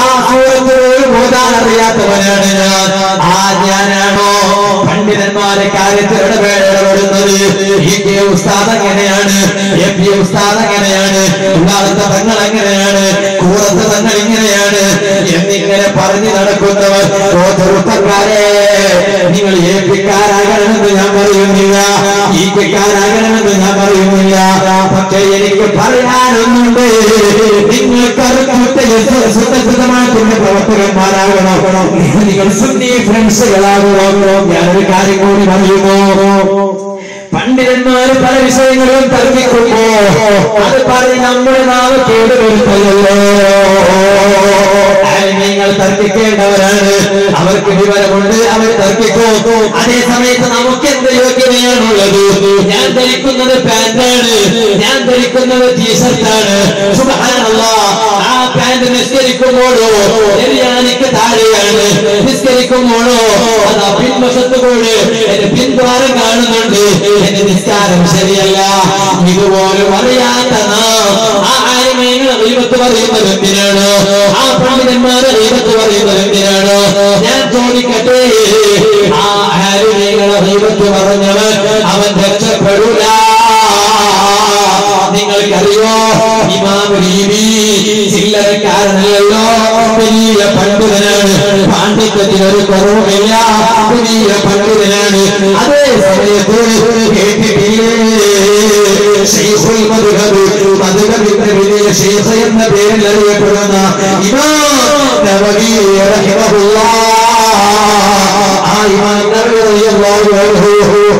ആ സൂറത്ത് ഓതാൻ അറിയാത്തവനാണ് ഞാൻ. ഞാനാണോ പണ്ഡിതന്മാരെ കാര്യത്തിൽ ഇടപെടുന്നത്? ഈ ഉസ്താദ് എങ്ങനെയാണ്, ഉസ്താദ് എങ്ങനെയാണ്, ഉള്ളാളത്തെ തങ്ങൾ എങ്ങനെയാണ്, കൂറത്തെ തങ്ങൾ ഇങ്ങനെയാണ് എന്നിങ്ങനെ പറഞ്ഞു നടക്കുന്നവർ, ഓ ചെറുപ്പക്കാരെ, നിങ്ങൾ ഏപ്പിക്കാരാകണമെന്ന് ഞാൻ പറയുന്നില്ല, ഈക്കാരാകണമെന്ന് ഞാൻ പറയുന്നില്ല. പക്ഷെ എനിക്ക് പറയാനൊന്നുണ്ട്. നിങ്ങൾ സുരക്ഷിതമായിട്ടുള്ള പ്രവർത്തകന്മാരാകണം, നിങ്ങൾ സുന്നി ഫ്രണ്ട്സുകളാകണം. ഞാനൊരു കാര്യം കൂടി പറയുമോ? പണ്ഡിതന്മാര് പല വിഷയങ്ങളും തർക്കിക്കുമ്പോ അത് പറഞ്ഞ് നമ്മുടെ നാവ് കേടുവരുത്തല്ലോ. നിങ്ങൾ തർക്കിക്കേണ്ടവരാണ്, അവർക്ക് വിവരമുണ്ട്, അവർ തർക്കിക്കോ. അതേ സമയത്ത് നമുക്ക് എന്ത് യോഗ്യതയാണുള്ളത്? ഞാൻ ധരിക്കുന്നത് പാന്റാണ്, ഞാൻ ധരിക്കുന്നത് ടീഷർട്ടാണ്. സുബ്ഹാനല്ലാഹ്, ആ പാന്റ് നിസ്കരിക്കുമ്പോഴോ എനിക്ക് താഴെയാണ്, നിസ്കരിക്കുമ്പോഴോ അത് പിൻവശത്ത് കൂടെ എന്റെ പിൻദ്വാരം കാണുന്നുണ്ട്, എന്റെ നിസ്കാരം ശരിയല്ല. ഇതുപോലെ അറിയാത്ത ആ ആലിമീങ്ങൾ ഗീബത്ത് പറയുന്നത് എന്തിനാണ്? ആ പണ്ഡിതന്മാരെ ഗീബത്ത് പറയുന്നത് എന്തിനാണ്? ഞാൻ ചോദിക്കട്ടെ, ആ ആലിമീങ്ങളെ ഗീബത്ത് പറഞ്ഞവൻ അവൻ രക്ഷപ്പെടൂല. നിങ്ങൾക്കറിയോ, ഇമാം റീബി ചില്ലറക്കാരനല്ലോ, വലിയ പണ്ഡിതനാണ്, പാണ്ഡിത്യത്തിനൊരു കുറവുമില്ല, വലിയ പണ്ഡിതനാണ്. അതേ സമയത്ത് എന്ന പേരിൽ അറിയപ്പെടുന്ന ഇമാം നവവി റഹിമഹുല്ലാഹ്, ആ ഇമാം നവവി റളിയല്ലാഹു അൻഹു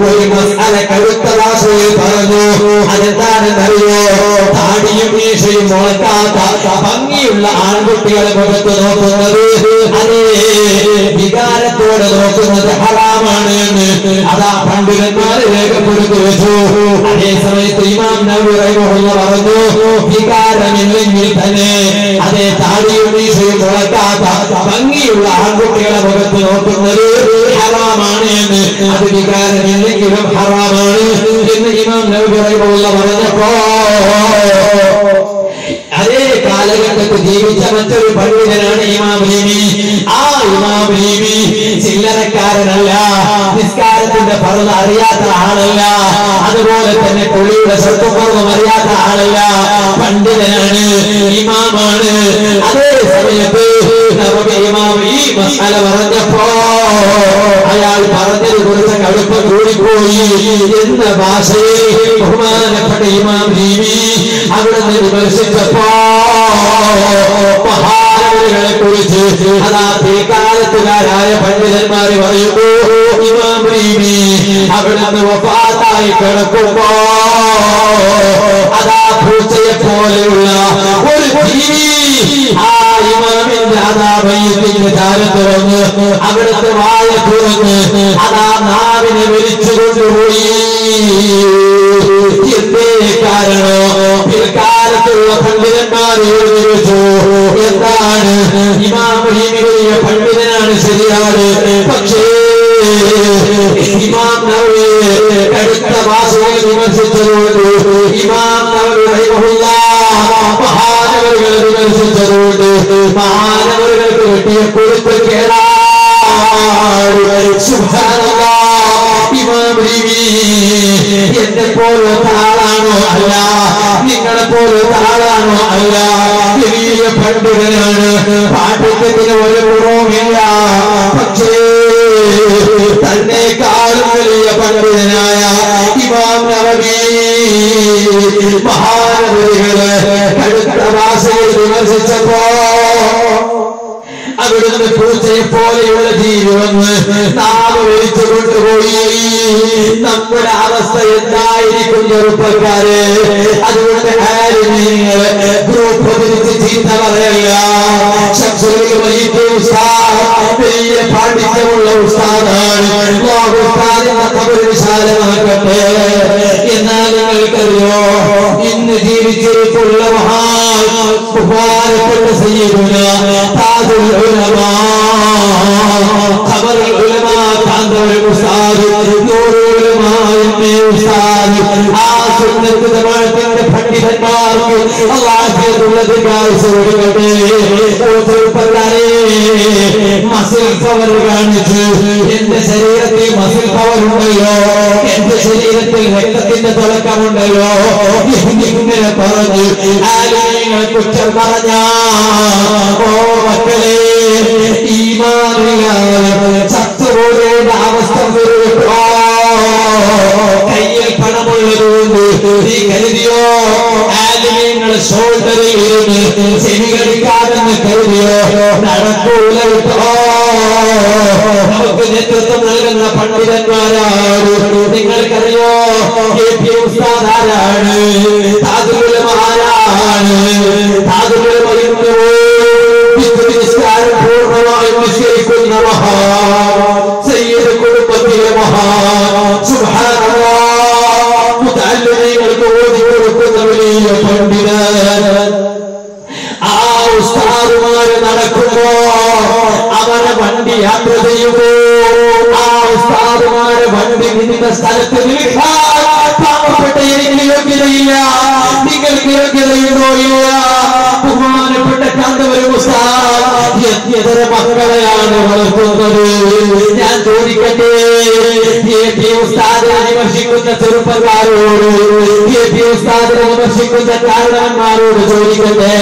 ഒരു മസ്അല കടുത്ത ഭാഷയിൽ പറഞ്ഞു. അതെന്താണെന്നറിയോ? താടിയും മീശയും മുളക്കാത്ത ഭംഗിയുള്ള ആൺകുട്ടികളെ മുഖത്ത് നോക്കുന്നത്, അതേ വികാരത്തോടെ നോക്കുന്നത് ഹറാമാണ് എന്ന് അതാ പണ്ഡിതന്മാരെ രേഖപ്പെടുത്തി വെച്ചു. അതേ സമയത്ത് ഇമാം നവവി റഹിമഹുല്ലാഹ് പറഞ്ഞു, വികാരമില്ലെങ്കിൽ തന്നെ അതേ താടിയും മീശയും മുളക്കാത്ത ഭംഗിയുള്ള ആൺകുട്ടികളെ മുഖത്ത് നോക്കുന്നത് ഹറാമാണ് എന്ന്, അത് വികാരമില്ലെങ്കിലും ഹറാമാണ് എന്ന് ഇമാം നവവി റഹിമഹുല്ലാഹ് പറഞ്ഞപ്പോ അതേ കാലഘട്ടത്തിൽ ജീവിച്ച മറ്റൊരു പണ്ഡിതനാണ് ഇമാം റീബി. ആ ഇമാം റീബി ചില്ലറക്കാരനല്ല, നിസ്കാരത്തിന്റെ ഫർള് അറിയാത്ത ആളല്ല, അതുപോലെ തന്നെ കുളിയുടെ സ്വത്തുപൂർവ്വം അറിയാത്ത ആളല്ല, പണ്ഡിതനാണ്, ഇമാമാണ്. അതേ സമയത്ത് ഇമാം ഈ മസാല പറഞ്ഞപ്പോ അയാൾ പറഞ്ഞത് കുറിച്ച് കടുപ്പം കൂടിപ്പോയി എന്ന ഭാഷയിൽ ബഹുമാനപ്പെട്ട ഇമാം റീബി അവിടെ നിന്ന് വിമർശിച്ചപ്പോ മഹാനവരുകളെ കുറിച്ച് അതാ പിൽക്കാലത്തുകാരായ പണ്ഡിതന്മാര് പറയുന്നു, ഇമാം റീബി അവിടെ നിന്ന് വഫാത്തായി കിടക്കുമ്പോ അതാ പൂച്ചയെ പോലെയുള്ള ഒരു ജീവി ആ ഇമാമിന്റെ അതാ മയ്യത്തിന്റെ ചാരം തുറന്ന് അവിടുത്തെ വായ തുറന്ന് അതാ നാവിനെ വലിച്ചു കൊണ്ടുപോയി. എന്തേ കാരണോ? പിൽക്കാലത്തുള്ള പണ്ഡിതന്മാർ എഴുതി വെച്ചു, എന്താണ് ഇമാം റീബി വലിയ പണ്ഡിതനാണ്, ശരിയാണ്, പക്ഷേ ഇമാം നവവി കടുത്ത ഭാഷയിൽ വിമർശിച്ചതുകൊണ്ട്, ഇമാം നവവി റഹിമഹുല്ലാഹ് മഹാനവരുകളെ വിമർശിച്ചതുകൊണ്ട് മഹാനവരുകൾക്ക് കിട്ടിയ കൊടുത്ത് കേടാ. സുബ്ഹാനല്ലാഹ്, ഇമാം റീബി എന്നെ പോലത്തെ ആളാണോ? അല്ല. നിങ്ങളെ പോലത്തെ ആളാണോ? അല്ല. വലിയ പണ്ഡിതനാണ്, പാണ്ഡിത്യത്തിന് ഒരു കുറവുമില്ല. പക്ഷേ തന്നെക്കാളും വലിയ പണ്ഡിതനായ ഇമാം നവവി മഹാനവരുകളെ കടുത്ത ഭാഷയിൽ വിമർശിച്ചപ്പോ അവിടുന്ന് പൂച്ചയെ പോലെയുള്ള ജീവി വന്ന് നാവ് വലിച്ചു കൊണ്ടുപോയി. നമ്മുടെ അവസ്ഥ എന്തായിരിക്കും ചെറുപ്പക്കാരെ? അതുകൊണ്ട് ആലിമീങ്ങള് ഗ്രൂപ്പ് തിരിച്ച് ചീത്ത പറയല്ല. വലിയ പാണ്ഡിത്യമുള്ള ഉസ്താദാണ്, ഉസ്താദിന്റെ ഖബർ വിശാലമാക്കട്ടെ. എന്നാൽ നിങ്ങൾക്കറിയോ, ഇന്ന് ജീവിച്ചിരിപ്പുള്ള ബഹുമാനപ്പെട്ട സയ്യിദുനാ താജുൽ ഉലമാ ഖബർ ഉലമ കാന്തവർ ഉസ്താദ് നൂർ ഉലമ എന്നെ ഉസ്താദ് ആ സുന്നത്ത് ജമാഅത്തിന്റെ പണ്ഡിതന്മാർക്ക് അല്ലാഹുവിന്റെ ദീർഘായുസ്സ് കൊടുക്കട്ടെ. ഓരോരുത്തരെ മസിൽ പവർ കാണിച്ച് എന്റെ ശരീരത്തിൽ മസിൽ പവർ ഉണ്ടല്ലോ, എന്റെ ശരീരത്തിൽ രക്തത്തിന്റെ തിളക്കമുണ്ടല്ലോ, ഇങ്ങനെ പറഞ്ഞു ആലിമീങ്ങളെ കുറ്റം പറഞ്ഞ ഓ മക്കളെ ഈമാനില്ലാതെ ചത്തുപോകേണ്ട അവസ്ഥ വരുമ്പോ കയ്യിൽ പണമുള്ളതുകൊണ്ട് നീ കരുതിയോ ആലിമീങ്ങളെ ഷോൾഡറിൽ ഇരുന്ന് ചെവി കടിക്കാതെന്ന് കരുതിയോ നടക്കൂല കേട്ടോ. നമുക്ക് നേതൃത്വം നൽകുന്ന പണ്ഡിതന്മാരാണ്. നിങ്ങൾക്കറിയോ കെ.പി. ഉസ്താദ് ആരാണ്? താജുൽ ഉലമ ആരാണ്? താജുൽ ഉലമ നിസ്കാരം പൂർണ്ണമായും നിശ്ചയിക്കുന്ന സയ്യിദ് കുടുംബത്തിലെ സുബ്ഹാനല്ലാഹ് മുതഅല്ലിമീങ്ങൾക്ക് ഓതി കൊടുക്കുന്ന വലിയ പണ്ഡിതൻ. ആ ഉസ്താദുമാര് നടക്കുമ്പോ അവരെ വണ്ടി യാത്ര ചെയ്യുമ്പോ ആ ഉസ്താദുമാരെ വണ്ടി നിന്ന സ്ഥലത്ത് നിൽക്കാൻ പാവപ്പെട്ട എനിക്ക് യോഗ്യതയില്ല, നിങ്ങൾക്ക് യോഗ്യതയുണ്ടോ ഇല്ല? ബഹുമാനപ്പെട്ട കാന്തവരും ഉസ്താദ് എത്ര മക്കളെയാണ് വളർത്തുന്നത്? ഞാൻ ചോദിക്കട്ടെ, കെ.പി. ഉസ്താദിനെ വിമർശിക്കുന്ന ചെറുപ്പക്കാരോട്, കെ.പി. ഉസ്താദിനെ വിമർശിക്കുന്ന കാരണവന്മാരോട് ചോദിക്കട്ടെ,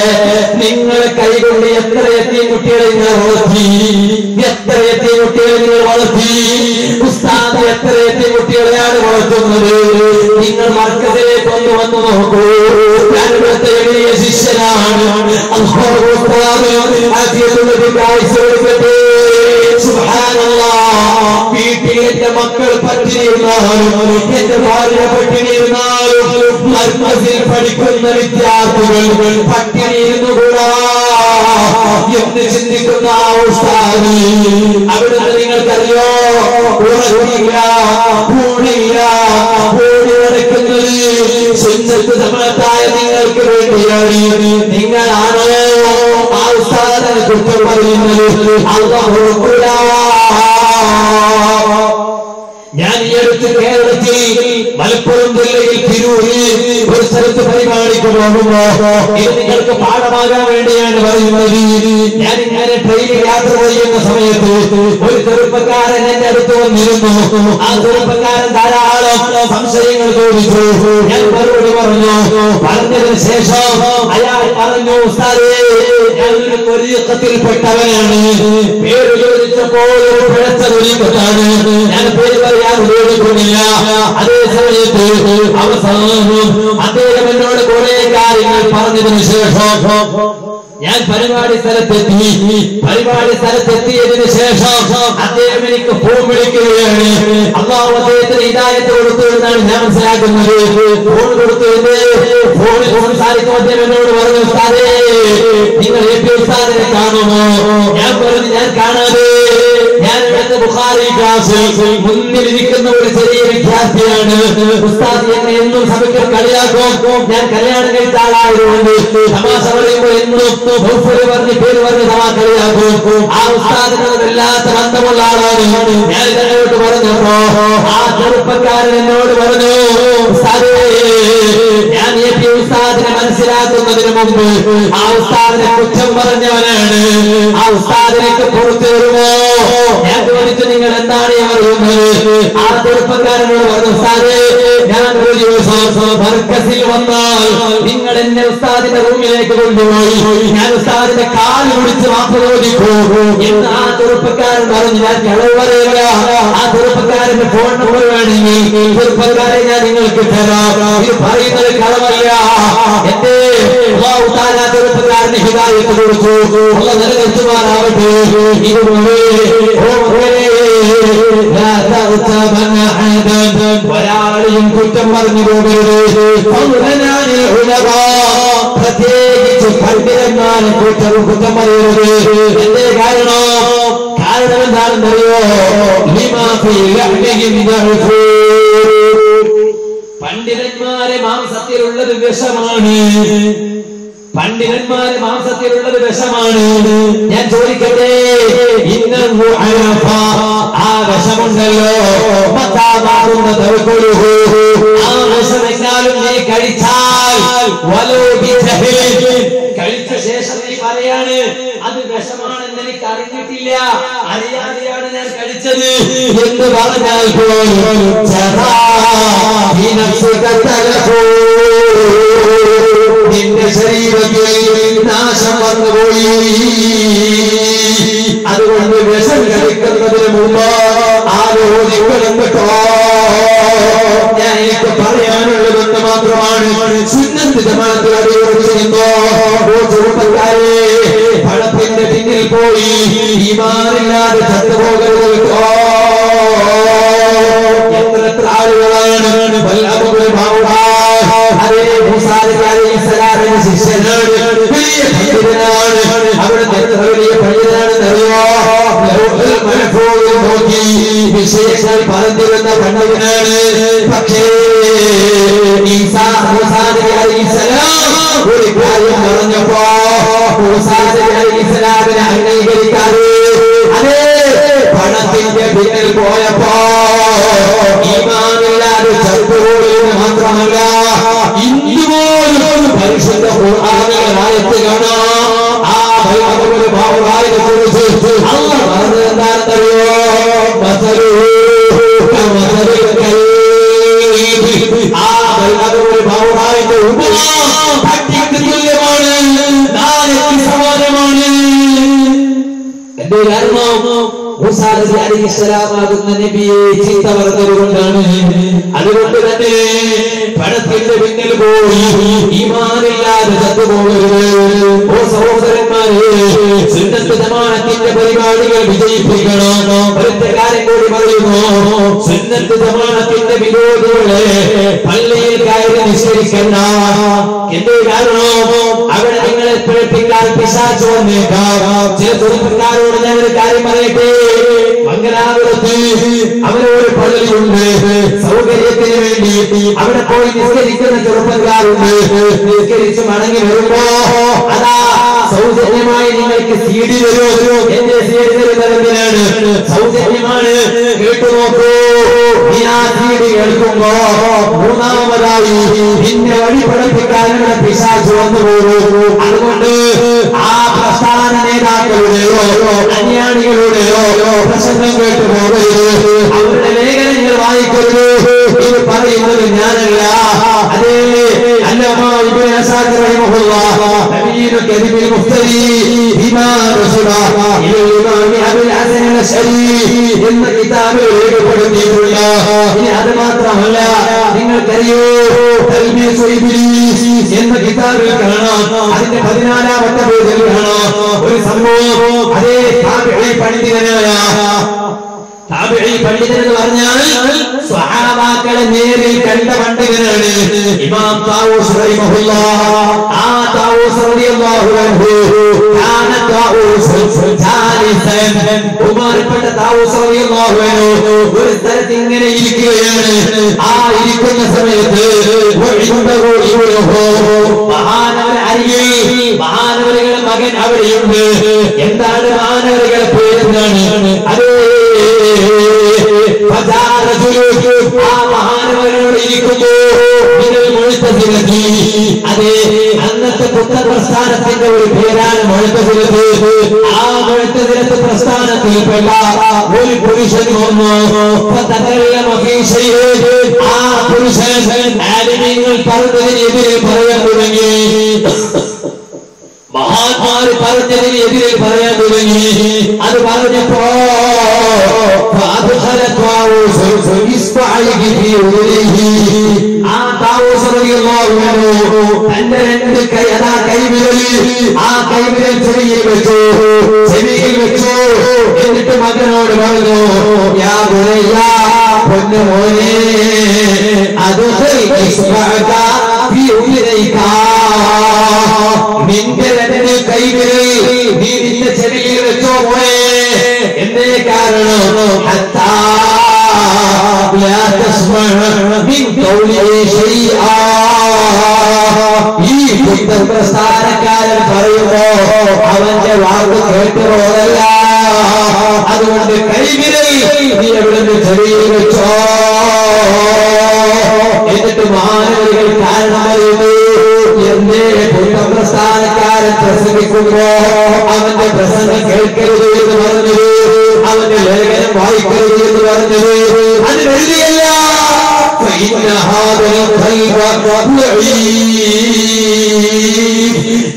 നിങ്ങളെ കൈകൊണ്ട് എത്ര എത്തിയ കുട്ടികളെ നിങ്ങൾ വളർത്തി? എത്ര എത്തിയ കുട്ടികളെ നിങ്ങൾ വളർത്തി? ഉസ്താദ് എത്ര എത്തിയ കുട്ടികളെയാണ് വളർത്തുന്നത്? നിങ്ങൾ മർക്കസിലേക്ക് ഒന്ന് വന്നു നോക്കൂ. ഞാൻ ഇവിടുത്തെ വലിയ ശിഷ്യനാണ്. വീട്ടിൽ എന്റെ മക്കൾ പട്ടിണിയിരുന്നാലും എന്റെ ഭാര്യ പട്ടിണിയിരുന്നാലും മർക്കസിൽ പഠിക്കുന്ന വിദ്യാർത്ഥികൾ പട്ടിണിയിരുന്നുകൂടാ എന്ന് ചിന്തിക്കുന്ന ആ ഉസ്താദ് അവിടുന്ന് നിങ്ങൾക്കറിയോ ഉറങ്ങില്ല, ഊണില്ല, ഓടി നടക്കുന്നത് സുന്നത്ത് ജമാഅത്തായ നിങ്ങൾക്ക് വേണ്ടിയാണ്. നിങ്ങളാണോ ആ ഉസ്താദിനെ കുറ്റം പറയുന്നത്? അല്ലാഹു അക്ബർ. ഞാൻ ഈ അടുത്ത് കേരളത്തിൽ മലപ്പുറം ജില്ലയിൽ തിരൂരിൽ ഒരു സ്ഥലത്ത് പരിപാടിക്ക് പോകുമ്പോ ഇത് നിങ്ങൾക്ക് പാഠമാകാൻ വേണ്ടിയാണ് പറയുന്നത്. ഞാൻ ഇങ്ങനെ ട്രെയിനിൽ യാത്ര ചെയ്യുന്ന സമയത്ത് ഒരു ചെറുപ്പക്കാരൻ എന്റെ അടുത്ത് വന്നിരുന്നു. ആ ചെറുപ്പക്കാരൻ ധാരാളം സംശയങ്ങൾ ചോദിച്ചു. ഞാൻ മറുപടി പറഞ്ഞു. പറഞ്ഞതിന് ശേഷം അയാൾ പറഞ്ഞു, ഉസ്താദേ ഞാൻ ഒരു ത്വരീഖത്തിൽപ്പെട്ടവനാണ്. പേര് ചോദിച്ചപ്പോൾ ഒരു പിഴച്ച ത്വരീഖത്താണ്. ഞാൻ പേര് പറയാൻ ഉപയോഗിക്കുന്നില്ല. അതേ സമയത്ത് അവസാനം അദ്ദേഹം എന്നോട് കുറെ കാര്യങ്ങൾ പറഞ്ഞതിന് ശേഷം ഞാൻ പരിപാടി സ്ഥലത്തെത്തിയതിനു ശേഷം അദ്ദേഹം എനിക്ക് ഫോൺ വിളിക്കുകയാണ്. അല്ലാഹു അദ്ദേഹത്തിന് ഹിദായത്ത് കൊടുത്തു എന്നാണ് ഞാൻ മനസ്സിലാക്കുന്നത്. ഫോൺ കൊടുത്തു. ഫോണിൽ സംസാരിക്കുമ്പോൾ അദ്ദേഹം എന്നോട് പറഞ്ഞു, ഉസ്താദേ നിങ്ങൾ കെ.പി. ഉസ്താദിനെ കാണുമോ? ഞാൻ പറഞ്ഞു, ഞാൻ കാണാതെ. ഞാൻ ഇവിടുത്തെ ബുഖാരി ക്ലാസ് മുന്നിലിരിക്കുന്ന ഒരു ചെറിയ വിദ്യാർത്ഥിയാണ്. ഉസ്താദ് എന്നെ എന്നും സഭയ്ക്ക് കളിയാക്കും. ഞാൻ കല്യാണം കഴിച്ച ആളായതുകൊണ്ട് തമാശ പറയുമ്പോൾ എന്നും പറഞ്ഞ് പേര് പറഞ്ഞ് തമാ കളിയാക്കും. ആ ഉസ്താദിന് വല്ലാത്ത ബന്ധമുള്ള ആളാണ്. ഞാൻ ഇതിനോട്ട് പറഞ്ഞപ്പോ ആ ചെറുപ്പക്കാരൻ എന്നോട് പറഞ്ഞു, ഉസ്താദേ ഞാൻ കെ.പി. ഉസ്താദിനെ മനസ്സിലാക്കുന്നതിന് മുമ്പ് ആ ഉസ്താദിനെ കുറ്റം പറഞ്ഞവനാണ്. ആ ഉസ്താദിലേക്ക് പുറത്തു വരുമോ? ഞാൻ ചോദിച്ചു, നിങ്ങൾ എന്താണ് അറിയുന്നത്? ആ ചെറുപ്പക്കാരനോട് പറഞ്ഞു, ഉസ്താദേ ഞാൻ ഒരു ദിവസം മർക്കസിൽ വന്നാൽ നിങ്ങൾ എന്നെ ഉസ്താദിന്റെ റൂമിലേക്ക് കൊണ്ടുപോയി ഞാൻ ഉസ്താദിന്റെ കാല് പിടിച്ച് മാപ്പ് ചോദിക്കൂ എന്ന് ആ ചെറുപ്പക്കാരൻ പറഞ്ഞു. ഞാൻ കളവ് പറയുക. ആ ചെറുപ്പക്കാരന്റെ ഫോൺ നമ്പർ വേണമെങ്കിൽ ചെറുപ്പക്കാരെ ഞാൻ നിങ്ങൾക്ക് തരാം. ഇത് പറയുന്നത് കളവല്ല. എന്റെ ചെറുപ്പക്കാരന് ഹിദായത്ത് കൊടുത്തു. ഉള്ള നിലനിർത്തുമാറാവട്ടെ. ഇതുപോലെ ഒരാളെയും കുറ്റം പറഞ്ഞു പോകരുത്. പ്രത്യേകിച്ച് പണ്ഡിതന്മാരെ കുറ്റം പറയരുത്. എന്തേ കാരണം എന്താണെന്നറിയോ? പണ്ഡിതന്മാരെ മാംസത്തിലുള്ളത് വിഷമാണ്. പണ്ഡിതന്മാര് മാംസത്തിലുള്ളത് വിഷമാണ്. ഞാൻ ചോദിക്കട്ടെ, ആ വിഷമുണ്ടല്ലോ, ആ വിഷമെന്നാലും നീ കഴിച്ചാൽ കഴിച്ച ശേഷം നീ പറയാണ് അത് വിഷമാണെന്ന് എനിക്ക് അറിഞ്ഞിട്ടില്ല, അറിയാതെയാണ് ഞാൻ കഴിച്ചത് എന്ന് പറഞ്ഞാൽ പോലും നിന്റെ ശരീരത്തിൽ നാശം വന്നുപോയി. അതുകൊണ്ട് വിഷം കഴിക്കുന്നതിന് മുമ്പ് ആലോചിക്കണം കേട്ടോ. ഞാൻ എനിക്ക് പറയാനുള്ളതെന്ന് മാത്രമാണ്. സുന്നത്ത് ജമാഅത്തിൽ അടിയോട് ചെയ്യുമ്പോ ചെറുപ്പക്കാരെ പണത്തിന്റെ പിന്നിൽ പോയി ഈമാനില്ലാതെ ചത്തുപോകരുത് കേട്ടോ. എത്ര ആളുകളാണ് അതേ മൂസാ അലൈഹിസ്സലാമിന്റെ ശിഷ്യനാണ്, വലിയ പണ്ഡിതനാണ്. അവിടുത്തെ എത്ര വലിയ പണ്ഡിതനാണെന്നറിയോ? നോക്കി വിശേഷങ്ങൾ പറഞ്ഞിരുന്ന പണ്ഡിതനാണ്. പക്ഷേ മൂസാ അലൈഹിസ്സലാം ഒരു കാര്യം പറഞ്ഞപ്പോ മൂസാ അലൈഹിസ്സലാമിനെ അംഗീകരിക്കാതെ അതേ പണത്തിന്റെ പിന്നിൽ പോയപ്പോ ഈമാനില്ലാതെ ചത്തുപോകുന്നത് മാത്രമല്ല, ഇന്നുപോലും പരിശുദ്ധ ഖുർആനിലെ കാണാം. ആ ഭാവത്തെ കുറിച്ച് അല്ലാഹു പറഞ്ഞത് എന്താണെന്നറിയോ? ആ ഭാവത്തെ പട്ടിക്ക് തുല്യമാണ്, നാളേക്ക് സമാനമാണ്. എന്റെ കാരണം മൂസാ അലൈഹിസ്സലാമാകുന്ന നബിയെ ചീത്ത പറഞ്ഞതുകൊണ്ടാണ്. അതുകൊണ്ട് തന്നെ പണത്തിന്റെ പിന്നിൽ പോയി ഈമാനില്ലാതെ ചത്തുപോകരുത്. ഓ സഹോദരന്മാരെ, സുന്നത്ത് ജമാഅത്തിന്റെ പരിപാടികൾ വിജയിപ്പിക്കണം. ഒരൊറ്റ കാര്യം കൂടി പറയുന്നു, സുന്നത്ത് ജമാഅത്തിന്റെ വിരോധികളെ പള്ളിയിൽ കയറി നിഷേധിക്കണ്ട. എന്റെ കാരണം അവിടെ നിങ്ങളെ പ്രേക്ഷിക്കാൻ പിശാച് വന്നേക്കാം. ചില ചെറുപ്പക്കാരോട് ഞാൻ ഒരു കാര്യം പറയട്ടെ. മംഗലാപുരത്ത് അവരൊരു പള്ളിയുണ്ട്, സൗകര്യത്തിന് വേണ്ടി അവിടെ പോയി നിസ്കരിക്കുന്ന ചെറുപ്പക്കാരുണ്ട്. നിസ്കരിച്ച് മടങ്ങി വരുമ്പോ അതാ സൗജന്യമായി നിങ്ങൾക്ക് സീഡി വരുമോ? എന്റെ സീഡി തരുന്നതെന്തിനാണ്? സൗജന്യമാണ്. കേട്ടുനോക്കൂ. ഈ ആ സീഡി കേൾക്കുമ്പോ മൂന്നാമതായി പിന്നെ വഴി പഠിപ്പിക്കാനുള്ള പിശാച് വന്നു പോകും. അതുകൊണ്ട് ആ പ്രസ്ഥാന നേതാക്കളുടെയോ അന്യാണികളുടെയോ പ്രസംഗം കേട്ടു പോകരുത്, അവരുടെ ലേഖനങ്ങൾ വായിക്കരുത്. ഇത് പറയുന്നത് ഞാനല്ല, അതേ അല്ലാമാ ഇബ്നു അസാദ് റഹിമഹുല്ലാഹ് തബീനു കദിബിൽ മുഫ്തരി ബിമാ റസൂല ഇലൽ ഇമാം അബുൽ ഹസൻ അശ്ശരി എന്ന കിതാബിൽ രേഖപ്പെടുത്തിയിട്ടുണ്ട്. ഇനി അത് മാത്രമല്ല, നിങ്ങൾക്കറിയോ തൽബീസ് ഇബ്ലീസ് എന്ന കിതാബിൽ കാണാം. അതിന്റെ 14ാമത്തെ പേജിൽ കാണാം ഒരു സംഭവം. അതേ താബിഈ പണ്ഡിതനായ താബിഈ പണ്ഡിതൻ എന്ന് പറഞ്ഞാൽ സ്വഹാബാക്കളെ നേരിൽ കണ്ട പണ്ഡിതനാണ് ഇമാം താവൂസ് റഹിമഹുല്ലാഹ്. ആ താവൂസ് റളിയല്ലാഹു അൻഹു കാന താവൂസ് ജാലിസൻ, ഉമർപ്പെട്ട താവൂസ് റളിയല്ലാഹു അൻഹു ഒരു സ്ഥലത്ത് ഇങ്ങനെ ഇരിക്കുകയാണ്. ആ ഇരിക്കുന്ന സമയത്ത് മഹാനവർ അരികിൽ മഹാനവരുടെ മകൻ അവിടെയുണ്ട്. എന്താണ് മഹാനവരുടെ പേരെന്താണ്? അതേ ആ മഹാനവരോട് ഇരിക്കുന്നു. അതെ, അന്നത്തെ പുത്തൻ പ്രസ്ഥാനത്തിന്റെ ഒരു പേരാണ് മുഴത്തസിലത്ത്. ആ മുഴത്തസിലത്ത് പ്രസ്ഥാനത്തിൽപ്പെട്ട ഒരു പുരുഷൻ വന്നു. ആ പുരുഷൻ ആലിമീങ്ങൾ പറഞ്ഞതിനെതിരെ പറയാൻ തുടങ്ങി, മഹാന്മാര് പറഞ്ഞതിനെതിരെ പറയാൻ തുടങ്ങി. അത് പറഞ്ഞപ്പോ ആ താവൂസ് റളിയല്ലാഹു അൻഹു തന്റെ രണ്ട് കൈവിരലിൽ ആ കൈവിരൽ ചെവിയിൽ വെച്ചു. എന്നിട്ട് മകനോട് പറഞ്ഞു, യാ ബുനയ്യ, പൊന്നുമോനെ, നിന്റെ രണ്ട് കൈവിരൽ നീ നിന്റെ ചെവിയിൽ വെച്ചോ പോയെ. എന്തേ കാരണം? لا تسمع من قوله شيئا. ഈ പ്രസ്ഥാനക്കാരൻ പറയുമ്പോ അവന്റെ വാക്ക് കേട്ടുപോകല്ല. അതുകൊണ്ട് കൈവിരൽ നീ എവിടുന്ന് ചെറിയ വെച്ചോ. എന്നിട്ട് മഹാനവരികൾ കാരണം പറയുന്നു, എന്റെ പ്രസ്ഥാനക്കാരൻ പ്രസംഗിക്കുമ്പോ അവന്റെ പ്രസംഗം കേൾക്കരുത് എന്ന് പറഞ്ഞത്, അവന്റെ ലേഖനം വായിക്കരുത് എന്ന് പറഞ്ഞത് അത് വെറുതെയല്ല.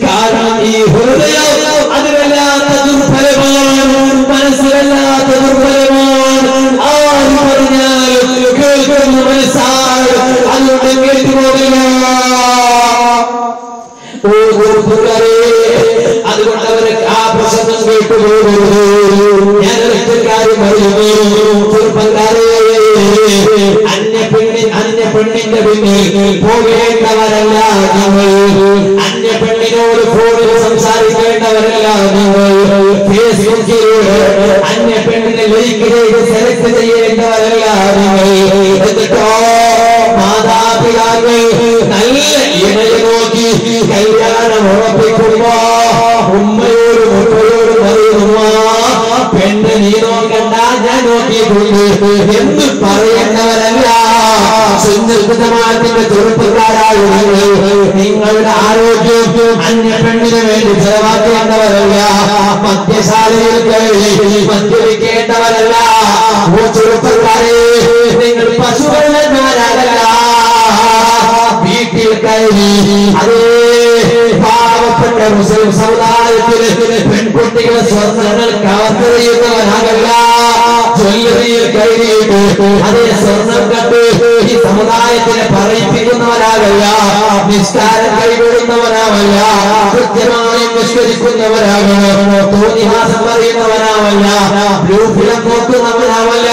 കാരണം ഈ ഹൃദയം അത് വല്ലാത്ത ദുർബലമാണ്, മനസ്സ് വല്ലാത്ത ദുർബലമാണ്. ആര് പറഞ്ഞാലും കേൾക്കുന്ന മനസ്സാണ്, അതുകൊണ്ട് കേട്ടുപോകില്ല. അതുകൊണ്ട് അവരെ ആ പ്രസംഗം കേട്ടുപോകരുത്. ഞാൻ ഒരൊറ്റ കാര്യം പറയുന്നു, ചെറുപ്പക്കാരെ, അന്യ പെണ്ണിന്റെ പിന്നിൽ പോകേണ്ടവരല്ല നിങ്ങൾ. അന്യ പെണ്ണിനോട് ഫോണിൽ സംസാരിക്കേണ്ടവരല്ല നിങ്ങൾ. ഫേസ്ബുക്കിലൂടെ അന്യ പെണ്ണിനെ ലൈക്ക് ചെയ്ത് സെലക്ട് ചെയ്യേണ്ടവരല്ല നിങ്ങൾ. എന്നിട്ടോ മാതാപിതാക്കൾ നല്ല ഇണയെ നോക്കി കല്യാണം ഉറപ്പിക്കുമ്പോ ഉമ്മയോടും ഉപ്പയോടും പറയുന്നു, പെണ്ണ് നീ നോക്കണ്ട, ഞാൻ നോക്കിയിട്ടുണ്ട് എന്ന് പറയേണ്ടവരല്ല. സുന്ദരത്തിന്റെ ചെറുപ്പക്കാരായ നിങ്ങളുടെ ആരോഗ്യം അന്യ പെണ്ണിന് വേണ്ടി ചെലവാക്കേണ്ടവരല്ല. മദ്യശാലയിൽ കയറി മദ്യപിക്കേണ്ടവരല്ല. ചെറുപ്പക്കാരെ, നിങ്ങൾ പശുവെള്ളന്മാരല്ല. വീട്ടിൽ കയറി അതേ പാവപ്പെട്ട മുസ്ലിം സമുദായത്തിലെ പെൺകുട്ടികളെ സ്വർണ്ണങ്ങൾ കവർന്നെറിയുന്നവരാകല്ല. ജ്വല്ലറിയിൽ കയറിയിട്ട് അതേ സ്വർണം കണ്ട് ഈ സമുദായത്തിനെ പറയിപ്പിക്കുന്നവരാകല്ല. നിസ്കാരം കൈവിടുന്നവരാവല്ല. കൃത്യമായി നിഷ്കരിക്കുന്നവരാകണം. തോന്നിഹാസം പറയുന്നവരാവല്ല. Blue film നോക്കുന്നവരാവല്ല.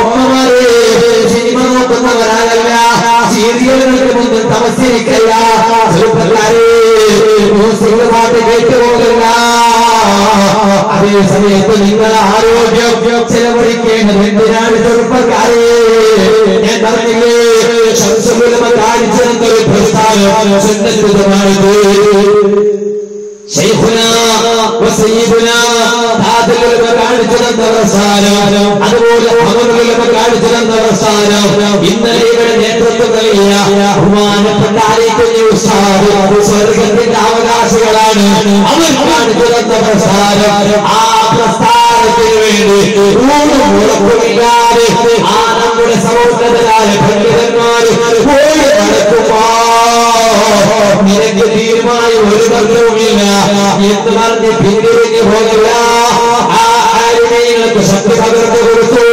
ഉമ്മമാരെ, സിനിമ നോക്കുന്നവരാകല്ല. സീരിയലുകൾക്ക് മുന്നിൽ തമസ്കരിക്കല്ല. ചെറുപ്പക്കാരെ, മ്യൂസിക് പാട്ട് കേട്ടുപോകല്ല. അതേ സമയത്ത് നിങ്ങൾ ആരോഗ്യം ചെലവഴിക്കേണ്ടത് എന്തിനാണ് ചെറുപ്പക്കാരെ? ഞാൻ പറഞ്ഞില്ലേ, ശംസുലമ കാണിച്ചെന്നൊരു പ്രസ്ഥാനം സുന്നത്തുമായത്. അതുപോലെ കാണിച്ചെന്ന പ്രസ്ഥാനം ഇന്നലെ ഇവിടെ നേതൃത്വം നൽകിയ ബഹുമാനപ്പെട്ട സ്വർഗത്തിന്റെ അവകാശികളാണ്. അവർ കാണിച്ചെന്ന പ്രസ്ഥാനം, ആ പ്രസ്ഥാനത്തിന് വേണ്ടി ഉറപ്പില്ലാതെ ആ നമ്മുടെ സമൂഹത്തിലായ പണ്ഡിതന്മാര് പോയി നടക്കുമ്പോ നിനക്ക് തീരുമാനം ഒരു ബന്ധവുമില്ല എന്ന് പറഞ്ഞ് പിന്തിരിഞ്ഞു പോകില്ല. ആ ആരുമേങ്ങൾക്ക് ശക്തി പകർന്നു കൊടുത്തു.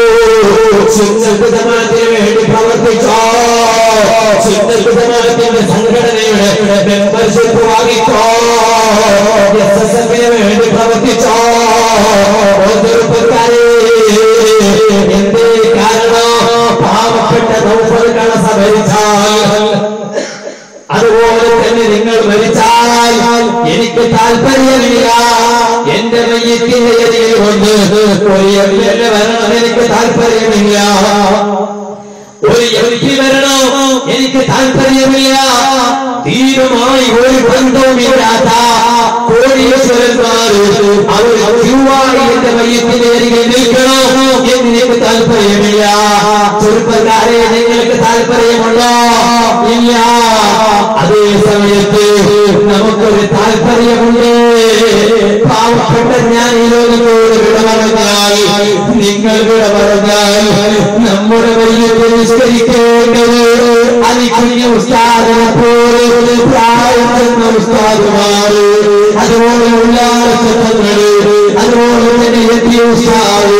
സുന്നത്തിന് വേണ്ടി പ്രവർത്തിച്ചോ. സുന്നത്തിന്റെ സംഘടനയുടെ മെമ്പർഷിപ്പ് വാങ്ങിക്കോ. SSFിന് വേണ്ടി പ്രവർത്തിച്ചോ. ചെറുപ്പക്കാരെ, എന്തേ കാരണം? പാവപ്പെട്ട നൗഫൽ കളസ ഭരിച്ചാൽ, അതുപോലെ തന്നെ നിങ്ങൾ മരിച്ചാൽ എനിക്ക് താല്പര്യമില്ല. എന്റെ മയ്യത്തിന്റെ എതിരിൽ കൊണ്ട് ഒരു എംഎൽഎ വരണം, എനിക്ക് താല്പര്യമില്ല. ഒരു MP വരണോ, എനിക്ക് താല്പര്യമില്ല. തീരുമായി ഒരു ബന്ധവുമില്ലാത്ത കോടീശ്വരന്മാർ അവർ ക്യൂവായി എന്റെ മയ്യത്തിന്റെ അരികിൽ നിൽക്കണോ എന്ന് എനിക്ക് താല്പര്യമില്ല. ചെറുപ്പക്കാരെ, നിങ്ങൾക്ക് താല്പര്യമുണ്ടോ? ഇല്ല. അതേ സമയത്ത് നമുക്കൊരു താല്പര്യമുണ്ട്. പാവപ്പെട്ട ഞാൻ ഈ ലോകത്തോട് വിട പറഞ്ഞാൽ, നിങ്ങൾ വിട പറഞ്ഞാൽ നമ്മുടെ മയ്യത്തെ നിസ്കരിക്കേണ്ടത് അതിക്കുഞ്ഞ ഉസ്താദിനെ പോലെ പ്രായം ചെന്ന ഉസ്താദുമാര്, അതുപോലെ ഉല്ലാസങ്ങള്, അതുപോലെ തന്നെ എത്തിയ ഉസ്താദ്,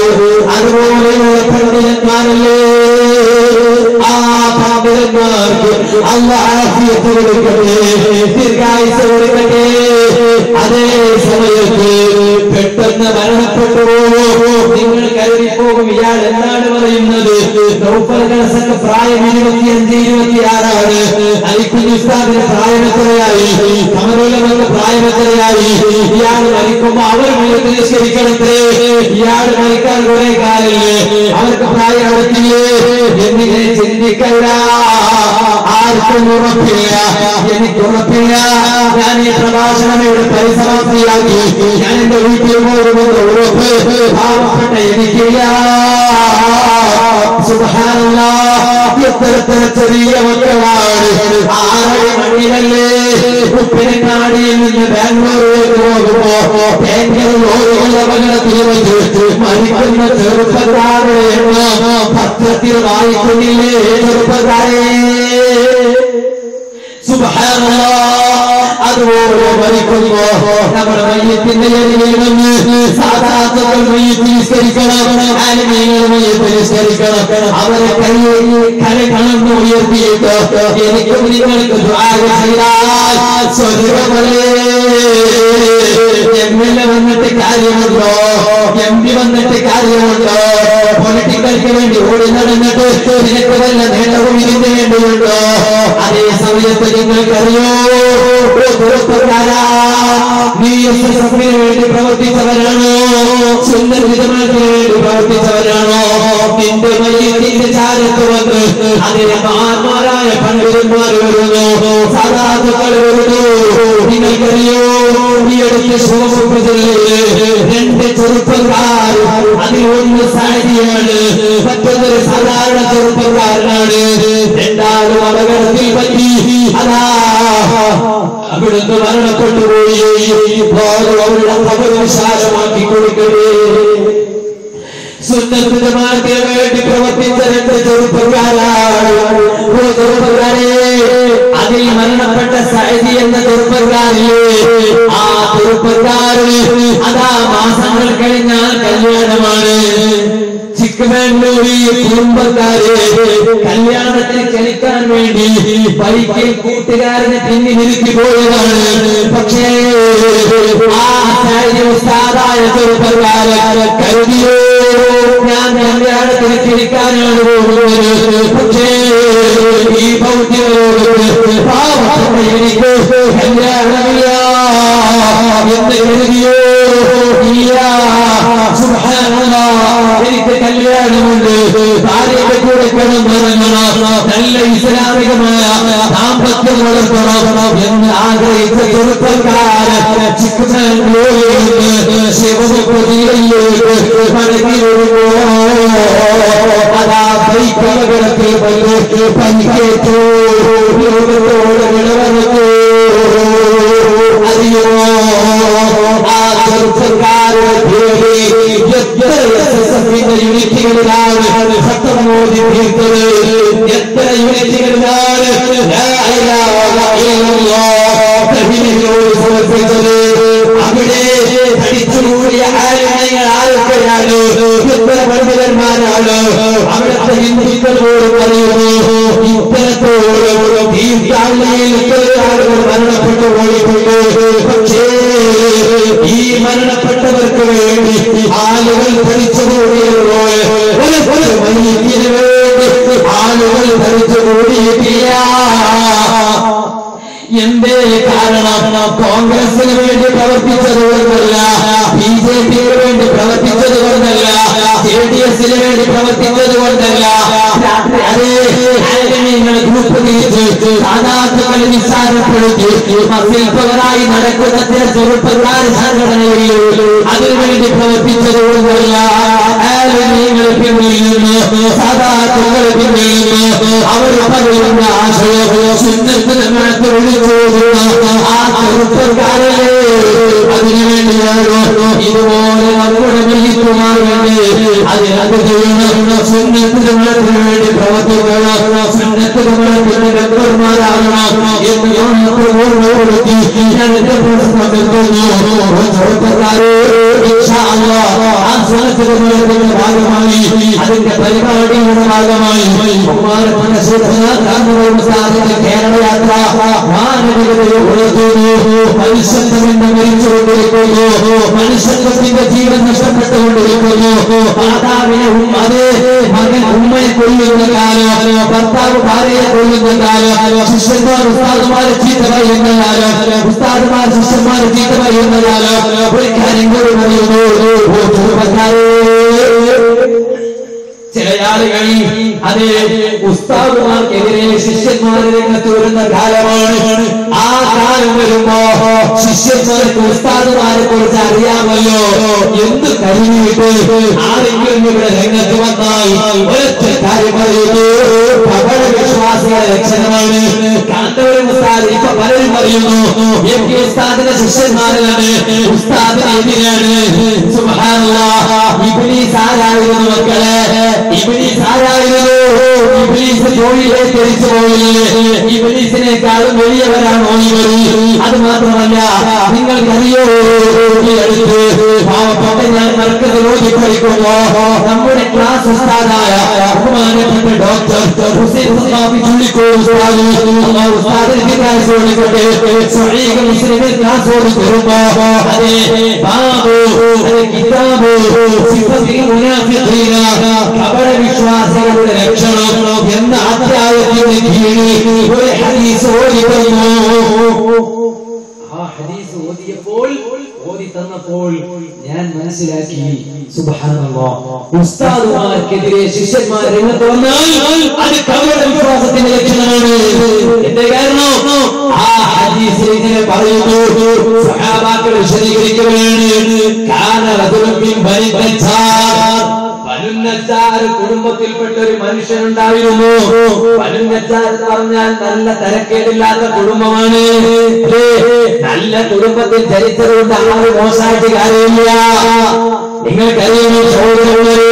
അതുപോലെയുള്ള പണ്ഡിതന്മാരല്ലേ. ആ പണ്ഡിതന്മാർക്ക് അല്ലാഹ് ആഫിയത്ത് കൊടുക്കട്ടെ, ദീർഘായുസ്സ് കൊടുക്കട്ടെ. അതേ സമയത്ത് പെട്ടെന്ന് മരണപ്പെട്ടു നിങ്ങൾ കരുതിപ്പോകും ഇയാൾ എന്താണ് പറയുന്നത്. നൗഫൽക്ക് പ്രായം 25-26 അലിക്കുഞ്ഞ് ഉസ്താദിന് പ്രായം എത്രയായി, കമറുലമക്ക് പ്രായം എത്രയായി. ഇയാൾ മരിക്കുമ്പോ അവർ മയ്യത്ത് നിസ്കരിക്കണത്രേ. ഇയാൾ മരിക്കാൻ കുറെ കാലില്ലേ, അവർക്ക് പ്രായം അടുത്തില്ലേ എന്നിങ്ങനെ ചിന്തിക്കല്ല. ആർക്കും ഉറപ്പില്ല, എനിക്ക് ഉറപ്പില്ല. ഞാൻ ഈ പ്രഭാഷണം ഇവിടെ പരിസമാപ്തിയാക്കി ഞാൻ എന്റെ വീട്ടിൽ പോകുമെന്ന് ഉറപ്പ് പാവപ്പെട്ട എനിക്കില്ല. സുബ്ഹാനല്ലാഹ്, എത്ര ചെറിയ മക്കളാണ്. 6 മണിയല്ലേ ഉപ്പിനങ്ങാടിയിൽ നിന്ന് ബാംഗ്ലൂരിലേക്ക് പോകുമ്പോ അപകടത്തിൽ വെച്ച് മരിക്കുന്ന ചെറുപ്പക്കാരെ പത്രത്തിൽ വായിക്കുന്നില്ലേ ചെറുപ്പക്കാരെ. സുബ്ഹാനല്ലാഹ്, അതുപോലെ മരിക്കുമ്പോ നമ്മുടെ മയ്യത്തിന്റെ അരികിൽ വന്ന് സാധാരണ മയ്യത്ത് നിസ്കരിക്കണം, ആലിമീങ്ങൾ മയ്യത്ത് നിസ്കരിക്കണം. അവരെ കൈ കണന്ന് ഉയർത്തിയിട്ട് എനിക്കും നിങ്ങൾക്ക് ദുആ ചെയ്താൽ സ്വർഗ്ഗമല്ലേ. എംഎൽഎ വന്നിട്ട് കാര്യമുണ്ടോ, എംപി വന്നിട്ട് കാര്യമുണ്ടോ, പൊളിറ്റിക്കൽക്ക് വേണ്ടി ഓടി നടന്നിട്ട് നിനക്ക് വല്ല നേട്ടവും ഇതിന് വേണ്ടിയുണ്ടോ? അതേ സമയത്ത് നിങ്ങൾക്കറിയോ നീ എസ്എസ്എഫിന് വേണ്ടി പ്രവർത്തിച്ചവരാണോ, സുന്നത്ത് ജമാഅത്തിന് വേണ്ടി പ്രവർത്തിച്ചവരാണോ? നിന്റെ മയ്യത്തിന്റെ ചാരത്ത് വന്ന് അതിനെ മഹാന്മാരായ പണ്ഡിതന്മാർ വരുന്നു, സദാത്തുക്കൾ വരുന്നു. നിങ്ങൾക്കറിയോ ഈ അടുത്ത ശോഭപ്രതിയില് 2 ചെറുപ്പക്കാർ, അതിലൊന്ന് സാരിയാണ്, മറ്റൊന്നൊരു സാധാരണ ചെറുപ്പക്കാരനാണ്. രണ്ടാളും അപകടത്തിൽ പറ്റി അതാ അവിടുന്ന് മരണപ്പെട്ടുപോയി. അവരുടെ ഖബർ വിശാലമാക്കി കൊടുക്കണേ. സുന്നത്ത് ജമാഅത്തിന് വേണ്ടി പ്രവർത്തിച്ച 2 ചെറുപ്പക്കാരാണ്. അതിൽ മരണപ്പെട്ട സഅദി എന്ന ചെറുപ്പക്കാരില്ലേ, ആ ചെറുപ്പക്കാരന് അതാ മാസങ്ങൾ കഴിഞ്ഞാൽ കല്യാണമാണ്. ചിക്കമംഗളൂരിൽ കുടുംബക്കാരെ കല്യാണത്തിന് ക്ഷണിക്കാൻ വേണ്ടി ബൈക്കിൽ കൂട്ടുകാരനെ പിന്നിലിരുത്തി പോയതാണ്. പക്ഷേ ആ ഉസ്താദായ ചെറുപ്പക്കാരൻ കരുതിയോ ഞാൻ കല്യാണത്തിന് ക്ഷണിക്കാനാണ് പോകുന്നത്. പക്ഷേ ഈ ഭൗതികരോട് പാവപ്പെട്ട എനിക്ക് കല്യാണമില്ല എന്ന് കരുതിയോ ഇല്ല. സുബ്ഹാനല്ലാഹ്, എനിക്ക് കല്യാണമുണ്ട്, ഭാര്യയുടെ കൂടെ കിടന്നിറങ്ങണം, നല്ല ഇസ്ലാമികമായ ദാമ്പത്യം വളർത്തണം എന്ന് ആഗ്രഹിച്ച ചെറുപ്പക്കാരൻ ചിക്കമംഗളൂരിൽ നിന്ന് ശിവപുരിയിലേക്ക് മടങ്ങി വരുമ്പോ അതാ ബൈക്ക് അപകടത്തിൽ പരിക്കേറ്റു, ലോകത്തോട് വിടവന്നു. അറിയോ ആ ചെറുപ്പക്കാരുടെ പേര് എത്ര എസ്എസ്എഫിന്റെ യൂണിറ്റുകളിലാണ് ശബ്ദം മോദി തീർത്തത്, എത്ര യൂണിറ്റുകളിലാണ് സമർപ്പിച്ചത്. അവിടെ പഠിച്ചുകൂടിയ ആലയങ്ങൾ ആരൊക്കെയാണ്, എത്ര പണ്ഡിതന്മാരാണ്. അവിടുത്തെ ഹിന്ദുക്കളോട് പറയുന്നു ഇത്തരത്തോളം തീർത്ഥാടനയിൽ എത്ര ആളുകൾ മരണപ്പെട്ടു പോയിട്ടുണ്ട്. പക്ഷേ ഈ മരണപ്പെട്ടവർക്ക് വേണ്ടി ആളുകൾ പഠിച്ചുകൂടിയല്ലോ, മയ്യത്തിന് വേണ്ടി ആളുകൾ പഠിച്ചുകൂടിയിട്ടില്ല. എന്തേ കാരണം? കോൺഗ്രസിന് വേണ്ടി പ്രവർത്തിച്ചത് കൊണ്ടല്ല, ബിജെപിക്ക് വേണ്ടി പ്രവർത്തിച്ചത് കൊണ്ടല്ല, ജെഡിഎസിന് വേണ്ടി പ്രവർത്തിച്ചത് കൊണ്ടല്ല. നിങ്ങൾ ഗ്രൂപ്പ് തിരിച്ച് സാധാരണ നിസ്സാരപ്പെടുത്തി മസിൽപ്പവരായി നടക്കുന്ന ചില ചെറുപ്പക്കാർ സംഘടനയിൽ അതിനുവേണ്ടി പ്രവർത്തിച്ചത് കൊണ്ടല്ല. നിങ്ങൾ പിന്നിൽ നിന്ന് സാധാരണ പിന്നിൽ നിന്ന് അവർ പറയുന്ന ആശയം സുന്നത്ത് ജമാഅത്ത് വിളിച്ചോടുന്ന ആ ചെറുപ്പക്കാരല്ലേ, അതിനുവേണ്ടിയാണ് ഇതുപോലെ നമ്മുടെ മയ്യിത്തുമാരുണ്ട്. അതിനത് ചെയ്യണം, സുന്നത്ത് ജമാഅത്തിന് വേണ്ടി പ്രവർത്തിക്കണം, സുന്നത്ത് ജമാഅത്തിന്റെ മെമ്പർമാരാകണം എന്ന് ഓർമ്മപ്പെടുത്തി ഞാൻ എന്റെ പ്രശ്നം നിർത്തുന്നു. ചെറുപ്പക്കാരെ ഇൻഷാ അല്ലാഹ് ആ സുന്നത്ത് ജമാഅത്തിന്റെ ഭാഗമായി അതിന്റെ പരിപാടിയുടെ ഭാഗമായി ബഹുമാനപ്പെട്ട കേരള യാത്ര മാനവികതയെ ഉണർത്തുന്നു. പരിശുദ്ധമെന്ന് മരിച്ചുകൊണ്ടിരിക്കുന്നു. മനുഷ്യത്വത്തിന്റെ ജീവൻ നഷ്ടപ്പെട്ടുകൊണ്ടിരിക്കുന്നു. മാതാവിനെ മകൻ ഉമ്മയെ കൊല്ലുന്ന കാലം, ഭർത്താവ് ഭാര്യയെ കൊല്ലുന്ന കാലം, ശിഷ്യന്മാർ ഉസ്താദുമാരെ ചീത്ത പറയുന്ന കാലം, ഉസ്താദുമാർ ശിഷ്യന്മാരെ ചീത്ത പറയുന്ന കാലം. ഒരു കാര്യം കൂടി പറയുന്നു, ചില ആളുകൾ അത് ഉസ്താദുമാർക്കെതിരെ ശിഷ്യന്മാരെ രംഗത്ത് വരുന്ന കാലമാണ്. ആ കാലം വരുമ്പോ ശിഷ്യന്മാർക്ക് ഉസ്താദുമാരെ കുറിച്ച് അറിയാമല്ലോ. എന്ത് കഴിഞ്ഞിട്ട് ആരെങ്കിലും ഇവിടെ രംഗത്ത് വന്നാൽ ഒരൊറ്റ കാര്യം പറയുന്നു, പകട വിശ്വാസികളുടെ ലക്ഷണമാണ്. കാന്തപുരം ഉസ്താദ് ഇപ്പൊ പലരും പറയുന്നു എനിക്ക് ഉസ്താദിന്റെ ശിഷ്യന്മാരിലാണ്, ഉസ്താദിന് എതിരാണ്. സുബ്ഹാനല്ലാഹ്, ഇബ്ലീസ് ആരായിരുന്നു മക്കളെ? ഇബ്ലീസ് ആരായിരുന്നു? ഇബ്ലീസ് ജോലിയെ തിരിച്ചു പോയില്ലേ? ഇബ്ലീസിനേക്കാളും വലിയവരാണോ ഇവർ? അത് മാത്രമല്ല, നിങ്ങൾക്കറിയോ, ഈ അടുത്ത് പാവപ്പെട്ട ഞാൻ മർക്കസിൽ ഓതി പഠിക്കുമ്പോ നമ്മുടെ ക്ലാസ് ഉസ്താദായ ബഹുമാനപ്പെട്ട ഡോക്ടർ ഹുസൈൻ ചുള്ളിക്കോട് ഉസ്താദിന് ക്ലാസ് ഓടിക്കട്ടെ, സ്വഹീഹ് മുസ്ലിമിൽ ക്ലാസ് ഓടി തരുമ്പോ അതെ ബാബു കിതാബു സിഫത്തുൽ മുനാഫിഖീന, കപട വിശ്വാസികളുടെ ലക്ഷണം എന്ന അധ്യായത്തിന്റെ കീഴിൽ ഒരു ഹദീസ് ഓതി തന്നു. ആ ഹദീസ് ഓതി തന്നപ്പോൾ ഞാൻ മനസ്സിലാക്കി, സുബ്ഹാനല്ലാഹ്, ഉസ്താദുമാർക്കെതിരെ ശിഷ്യന്മാർ രംഗത്ത് വന്നാൽ അത് കപട വിശ്വാസത്തിന്റെ ലക്ഷണമാണ്. എന്റെ കാരണം ആ ഹദീസിൽ ഇങ്ങനെ പറയുന്നു, സഹാബാക്കൾ വിശദീകരിക്കുകയാണ്. കാന റജുലുൻ മിൻ ബനി നജ്ജാർ, ബനു നജ്ജാർ കുടുംബത്തിൽപ്പെട്ട ഒരു മനുഷ്യനുണ്ടായിരുന്നു. ബനു നജ്ജാർ എന്ന് പറഞ്ഞാൽ നല്ല തരക്കേടില്ലാത്ത കുടുംബമാണ്. നല്ല കുടുംബത്തിൽ ചരിത്രമുണ്ട്, ആരും മോശമായിട്ട് കാര്യമില്ല. നിങ്ങൾക്കറിയുമോ സഹോദരന്മാരെ,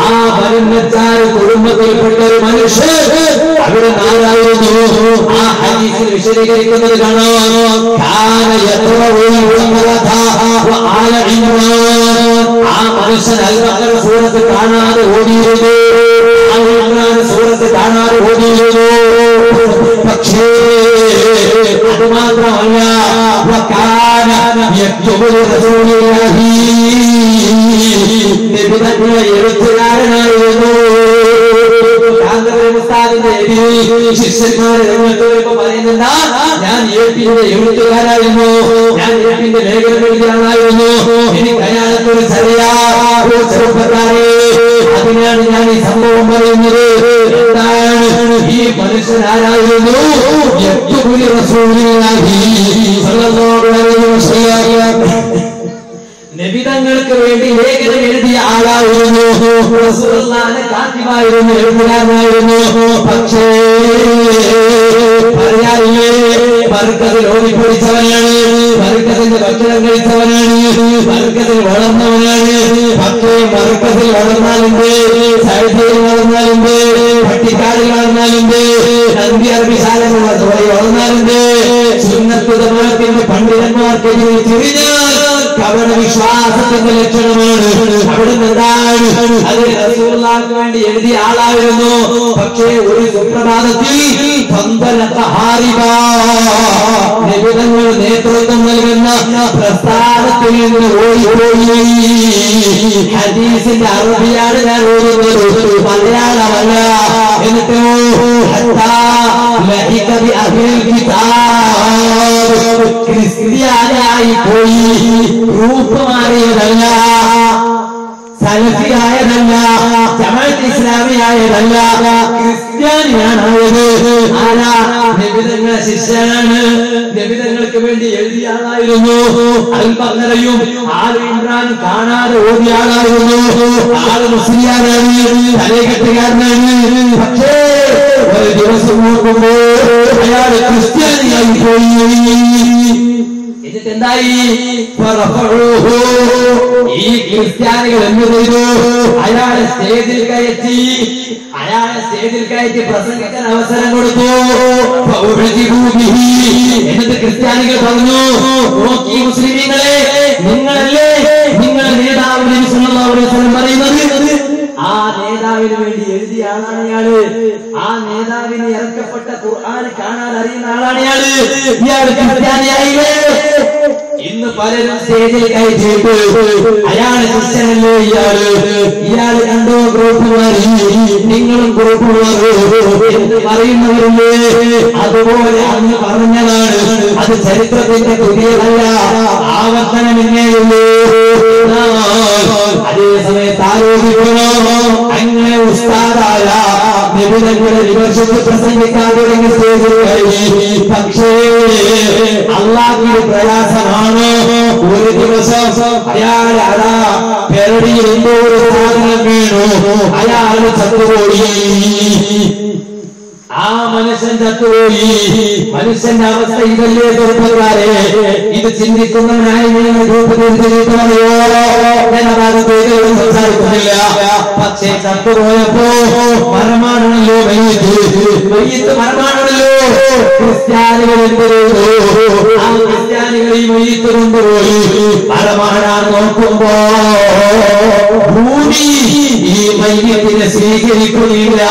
ആ ബനു നജ്ജാർ കുടുംബത്തിൽപ്പെട്ട ഒരു മനുഷ്യൻ അവിടെ നാലായിരുന്നു. ആ ഹദീസിൽ വിശദീകരിക്കുന്നത് കാണാം. കാന യത്റഉൽ ആല ഇമ്രാൻ, ആ മനുഷ്യൻ അൽ-ബഖറ സൂറത്ത് കാണാതെ ഓടിയിരുന്നു, അൽ-ഇമ്രാൻ സൂറത്ത് കാണാതെ ഓടിയിരുന്നു. പക്ഷേ അത് മാത്രമല്ല, വകാന യക്തുബു റസൂലുള്ളാഹി, നബിയുടെ എഴുത്തുകാരനായിരുന്നു. ശിഷ്യന്മാരെ രംഗത്ത് വരുമ്പോ പറയുന്നുണ്ട്, ഞാൻ ഏപ്പിന്റെ എഴുത്തുകാരായിരുന്നു, ഞാൻ ഏപ്പിന്റെ ലേഖനം എഴുതിയാളായിരുന്നു, എനിക്ക് അയാളത്തൊരു ചെറുപ്പക്കാരെ. അതിനാണ് ഞാൻ ഈ സംഭവം പറയുന്നത്. എന്താണ് ഈ മനുഷ്യൻ ആരായിരുന്നു? യക്തുബുൽ റസൂലുള്ളാഹി സ്വല്ലല്ലാഹു അലൈഹി വസല്ലം, നബിതങ്ങൾക്ക് വേണ്ടി ലേഖനം എഴുതിയ ആളായിരുന്നു. റസൂലുള്ളാഹിന്റെ കാത്തിബായിരുന്നു, എഴുതുകാരനായിരുന്നു. പക്ഷേ പറയാറില്ലേ, ബർക്കത്തിൽ ഓടിപ്പൊടിച്ചവനാണ്, ബർക്കത്തിന്റെ ഭക്ഷണം കഴിച്ചവനാണ്, ബർക്കത്തിൽ വളർന്നവനാണ്. പക്ഷേ ബർക്കത്തിൽ വളർന്നാലുണ്ട്, സൈദിയിൽ വളർന്നാലുണ്ട്, പട്ടിക്കാടിൽ വളർന്നാലുണ്ട്, നന്ദി അറബിശാലകൾ വളർന്നാലുണ്ട്. സുന്നത്ത് ജമാഅത്തിന്റെ പണ്ഡിതന്മാർക്കെതിരെ തിരിഞ്ഞാൽ കപട വിശ്വാസത്തിന്റെ ലക്ഷണമാണ്. അവിടുന്ന് എന്താണ്? അത് റസൂലുള്ളാഹിക്ക് വേണ്ടി എഴുതിയ ആളായിരുന്നു. പക്ഷേ ഒരു സുപ്രഭാതത്തിൽ നബിതങ്ങൾ നേതൃത്വം നൽകുന്ന പ്രസ്ഥാനത്തിൽ നിന്ന് ഓടിപ്പോയി. ഹദീസിന്റെ അറബിയാണ് ഞാൻ ഓടുന്നത്, മലയാളമല്ല. എന്നിട്ടോ ക്രിസ്ത്യാനിയായി പോയി, ഗ്രൂപ്പ് മാറിയതല്ല, സലഫിയായതല്ല, ജമാഅത്ത് ഇസ്ലാമിയായതല്ല, ക്രിസ്ത്യാനിയാണായത്. ആരാ? നബിതങ്ങളുടെ ശിഷ്യനാണ്, നബിതങ്ങൾക്ക് വേണ്ടി എഴുതിയ ആളായിരുന്നു. അൽ-ബഖറയും ആല ഇമ്രാനും കാണാതെ ഓടിയ ആളായിരുന്നു. ആള് മുസ്ലിയാനാണ്, തലകെട്ടുകാരനാണ്. പക്ഷേ ഒരു ദിവസം നോക്കുമ്പോൾ അയാൾ ക്രിസ്ത്യാനിയായി പോയി. എന്നിട്ട് എന്തായി? ഈ ക്രിസ്ത്യാനികൾ എന്ത് ചെയ്തു? അയാളെ സ്റ്റേജിൽ കയറ്റി പ്രസംഗിക്കാൻ അവസരം കൊടുത്തു. എന്നിട്ട് ക്രിസ്ത്യാനികൾ പറഞ്ഞു, നോക്കി മുസ്ലിമീങ്ങളെ, നിങ്ങളല്ലേ നിങ്ങളെ നേതാവ് നബി സല്ലല്ലാഹു അലൈഹി വസല്ലം പറയുന്നത്? ആ നേതാവിന് വേണ്ടി എഴുതിയ ആളാണ് ഇയാള്. ആ നേതാവിന് ഇറക്കപ്പെട്ട ഖുർആൻ കാണാൻ അറിയുന്ന ആളാണ് ഇയാള്. ഇയാൾ ക്രിസ്ത്യാനിയായില്ലേ? ഇന്ന് പലരും സ്റ്റേജിൽ കയറ്റിയിട്ട് അയാളെ ശിഷ്യനല്ലേ ഇയാള് കണ്ടോ ഗ്രൂപ്പ് മാറി, നിങ്ങളും ഗ്രൂപ്പ് മാറി എന്ന് പറയുന്നവരില്ലേ? അതുപോലെ അന്ന് പറഞ്ഞതാണ്. അത് ചരിത്രത്തിന്റെ പുതിയതല്ല, ആവർത്തനമില്ലേയുള്ളൂ. അതേ സമയത്ത് ആരോപിക്കണോ അങ്ങനെ ഉസ്താദായ നിബിധങ്ങളെ വിമർശിച്ച് പ്രസംഗിക്കാൻ തുടങ്ങി സ്റ്റേജിൽ കഴിഞ്ഞു. പക്ഷേ അള്ളാഹുവിന്റെ പ്രയാസമാണ്. ഒരു ദിവസം അയാൾ പെരടിയിൽ എന്തോ ഒരു സാധനം വീണു, അയാൾ ചത്തുപോയി. ആ മനുഷ്യൻ ചത്തുപോയി. മനുഷ്യന്റെ അവസ്ഥ ഇതല്ലേ ചെറുപ്പക്കാരെ? ഇത് ചിന്തിക്കുന്നവനായി നിങ്ങൾ രൂപത്തിരിക്കുന്നവയോ ഞാൻ ഭാഗത്തേക്ക് സംസാരിക്കുന്നില്ല. പക്ഷേ ചത്തുപോയപ്പോ മരമാണല്ലോ മയ്യത്ത് മരമാണല്ലോ. ക്രിസ്ത്യാനികൾ എന്ത് ചെയ്തു? ആ ക്രിസ്ത്യാനികൾ ഈ മയ്യത്ത് കൊണ്ടുപോയി മരമാടാൻ നോക്കുമ്പോ ഭൂമി ഈ മയ്യത്തിനെ സ്വീകരിക്കുന്നില്ല.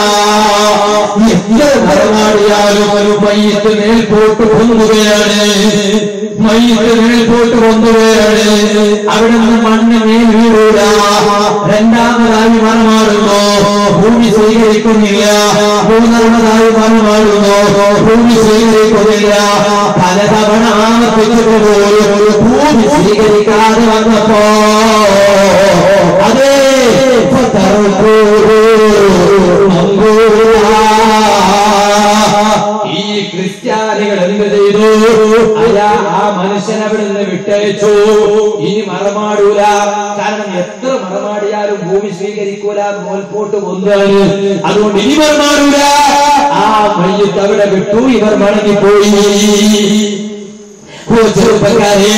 മരമാടിയാലും ഒരു മയ്യത്ത് മേൽപോട്ട് പൊന്തുകയാണ്, മയ്യത്ത് മേൽപോട്ട് പൊന്തുകയാണ്. അവിടെ നിന്ന് മണ്ണ് മേൽ വീഴൂല. രണ്ടാമതായി മരമാടുന്നു, ഭൂമി സ്വീകരിക്കുന്നില്ല. മൂന്നാമതായി മരമാടുന്നു, ഭൂമി സ്വീകരിക്കുന്നില്ല. പലതവണ ആവർത്തിച്ചിട്ട് പോലും ഭൂമി സ്വീകരിക്കാതെ വന്നപ്പോ അതേ ഈ ക്രിസ്ത്യാനികൾ എന്ത് ചെയ്തു? ആ മനുഷ്യൻ അവിടെ നിന്ന് വിട്ടയച്ചു. ഇനി മറമാടൂല. കാരണം എത്ര മറമാടിയാലും ഭൂമി സ്വീകരിക്കൂല, മോൽപോട്ട് കൊന്നാണ്. അതുകൊണ്ട് ഇനി മറമാടൂല. ആ മയ്യത്ത് അവിടെ വിട്ടു. ഇവർ മടങ്ങിപ്പോയി. ചെറുപ്പക്കാരെ,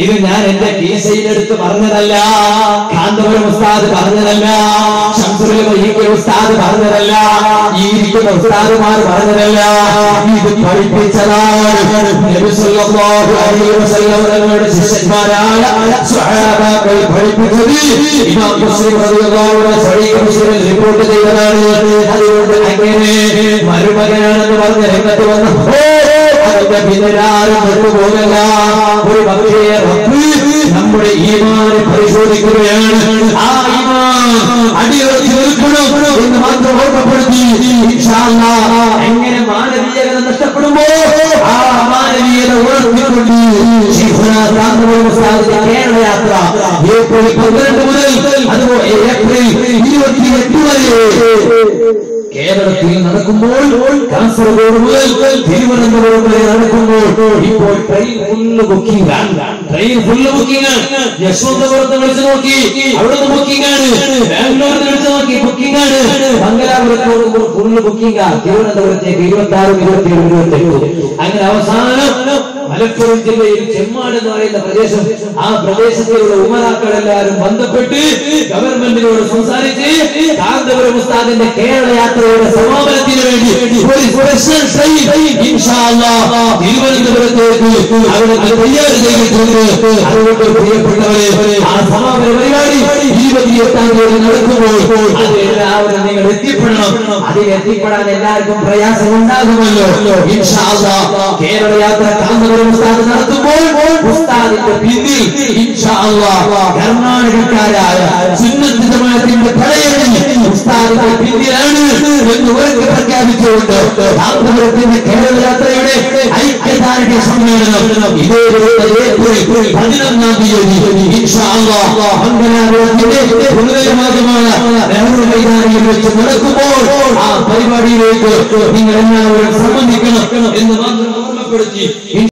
ഇത് ഞാൻ എന്റെ കീസയിലെടുത്ത് പറഞ്ഞതല്ല, കാന്തപുരം ഉസ്താദ് പറഞ്ഞതല്ല, ശംസുൽ ഉസ്താദ് പറഞ്ഞതല്ല, ഈ ഇരിക്കുന്ന ഉസ്താദുമാർ പറഞ്ഞതല്ല. ഇത് പഠിപ്പിച്ചതാണ് നബി സല്ലല്ലാഹു അലൈഹി വസല്ലം തങ്ങളുടെ ശിഷ്യന്മാരായ സ്വഹാബാക്കൾ പഠിപ്പിച്ചത്. ഇമാം മുസ്ലിം റളിയല്ലാഹു അൻഹു സഹീഹ് മുസ്ലിമിൽ റിപ്പോർട്ട് ചെയ്തതാണ്. അതുകൊണ്ട് അങ്ങനെ മരുമകനാണെന്ന് പറഞ്ഞ രംഗത്ത് വന്നപ്പോ അതിന്റെ പിന്നിലാരും വിട്ടുപോകല്ല. ഒരു പക്ഷേ നമ്മുടെ ഈമാനെ പരിശോധിക്കുകയാണ്. ആ ഈമാൻ അടിയുറച്ച് നിൽക്കണം എന്ന് മാത്രം ഓർമ്മപ്പെടുത്തി. ഇൻഷാ അല്ലാഹ് എങ്ങനെ മാനവീയത നഷ്ടപ്പെടുമ്പോ ആ മാനവീയത ഉണർത്തിക്കൊണ്ട് കേരള യാത്ര ഏപ്രിൽ 12 മുതൽ അതുപോലെ ഏപ്രിൽ 28 വരെ കേരളത്തിൽ നടക്കുമ്പോൾ, കാസർഗോഡ് മുതൽ തിരുവനന്തപുരം വരെ നടക്കുമ്പോൾ ഇപ്പോൾ ട്രെയിൻ ഫുള്ള് ബുക്കിംഗ് ആണ്. ട്രെയിൻ ഫുള്ള് ബുക്കിംഗ് ആണ്. യശ്വന്തപുരത്ത് വിളിച്ചു നോക്കി, അവിടുന്ന് ബുക്കിംഗ് ആണ്. ബാംഗ്ലൂരിൽ വിളിച്ചു നോക്കി, ബുക്കിംഗ് ആണ്. മംഗലാപുരത്തോട് ഫുള്ള് ബുക്കിംഗ് ആണ്. തിരുവനന്തപുരത്തേക്ക് 26, 27, 28. അങ്ങനെ അവസാനം മലപ്പുറം ജില്ലയിൽ ചെമ്മാട് എന്ന് പറയുന്ന പ്രദേശം, ആ പ്രദേശത്തിലുള്ള ഉമറാക്കളെല്ലാവരും ബന്ധപ്പെട്ട് ഗവൺമെന്റിനോട് സംസാരിച്ച് കാന്തപുരം ഉസ്താദിന്റെ കേരള യാത്രയുടെ സമാപനത്തിന് വേണ്ടി ഒരു സ്പെഷ്യൽ ട്രെയിൻ ഇൻഷാ അല്ലാഹ് തിരുവനന്തപുരത്തേക്ക് അവിടെ തയ്യാറ് ചെയ്തിട്ടുണ്ട്. അതുകൊണ്ട് പ്രിയപ്പെട്ടവരെ, ആ സമാപന പരിപാടി 28-ാം തീയതി നടക്കുമ്പോൾ അതെല്ലാവരും നിങ്ങൾ എത്തിപ്പെടണം. അതിൽ എത്തിപ്പെടാൻ എല്ലാവർക്കും പ്രയാസം ഉണ്ടാകുമല്ലോ. ഇൻഷാ അല്ലാഹ് കേരള യാത്ര കാന്തപുരം ഉസ്താദ് നടത്തുമ്പോൾ ഉസ്താദിന്റെ പിന്നിൽ ഇൻഷാ അല്ലാഹ് കർണാടകക്കാരായ സുന്നത്ത് ജമാഅത്തിന്റെ പടയണി ഉസ്താദിന്റെ പിന്നിലാണ് എന്ന് ഉറക്കെ പ്രഖ്യാപിച്ചുകൊണ്ട് കാന്തപുരത്തിന്റെ കേരള യാത്രയുടെ ഐക്യദാർഢ്യ സമ്മേളനം ഇതേ ഏപ്രിൽ 11-ാം തീയതി ഇൻഷാ അല്ലാഹ് മംഗലാപുരത്തിന്റെ പുനരമാകമായ നെഹ്റു മൈതാനിയിൽ വെച്ച് നടക്കുമ്പോൾ ആ പരിപാടിയിലേക്ക് നിങ്ങൾ എല്ലാവരും സംബന്ധിക്കണം എന്ന് മാത്രം ഓർമ്മപ്പെടുത്തി.